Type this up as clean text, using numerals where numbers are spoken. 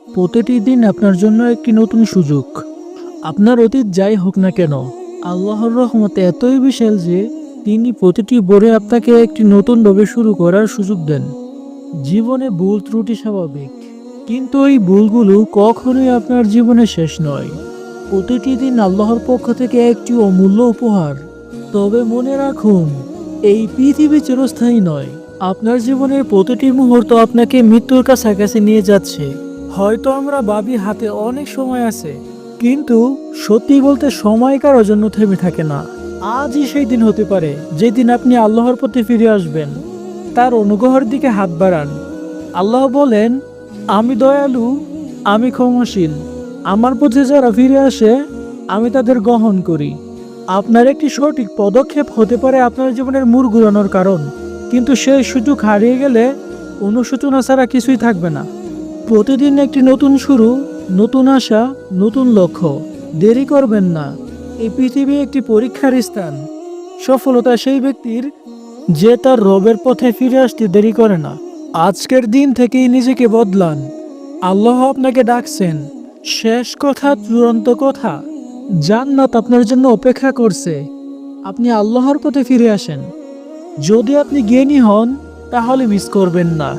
প্রতিটি দিন আপনার জন্য একটি নতুন সুযোগ। আপনার অতীত যাই হোক না কেন, আল্লাহর রহমত এতই বিশাল যে তিনি প্রতিটি ভোরে আপনাকে একটি নতুনভাবে শুরু করার সুযোগ দেন। জীবনে ভুল ত্রুটি স্বাভাবিক, কিন্তু এই ভুলগুলো কখনোই আপনার জীবনে শেষ নয়। প্রতিটি দিন আল্লাহর পক্ষ থেকে একটি অমূল্য উপহার। তবে মনে রাখুন, এই পৃথিবী চিরস্থায়ী নয়। আপনার জীবনের প্রতিটি মুহূর্ত আপনাকে মৃত্যুর কাছাকাছি নিয়ে যাচ্ছে। হয়তো আমরা ভাবি হাতে অনেক সময় আছে, কিন্তু সত্যি বলতে সময় কারোর জন্য থেমে থাকে না। আজই সেই দিন হতে পারে যেদিন আপনি আল্লাহর প্রতি ফিরে আসবেন, তার অনুগ্রহের দিকে হাত বাড়ান। আল্লাহ বলেন, আমি দয়ালু, আমি ক্ষমাশীল। আমার পথে যারা ফিরে আসে, আমি তাদের গ্রহণ করি। আপনার একটি সঠিক পদক্ষেপ হতে পারে আপনার জীবনের মোড় ঘুরানোর কারণ, কিন্তু সেই সুযোগ হারিয়ে গেলে অনুশোচনা ছাড়া কিছুই থাকবে না। প্রতিদিন একটি নতুন শুরু, নতুন আশা, নতুন লক্ষ্য। দেরি করবেন না। এই পৃথিবী একটি পরীক্ষার স্থান। সফলতা সেই ব্যক্তির যে তার রবের পথে ফিরে আসতে দেরি করে না। আজকের দিন থেকেই নিজেকে বদলান। আল্লাহ আপনাকে ডাকছেন। শেষ কথা, চূড়ান্ত কথা, জান্নাত আপনার জন্য অপেক্ষা করছে। আপনি আল্লাহর পথে ফিরে আসেন। যদি আপনি জ্ঞানী হন, তাহলে মিস করবেন না।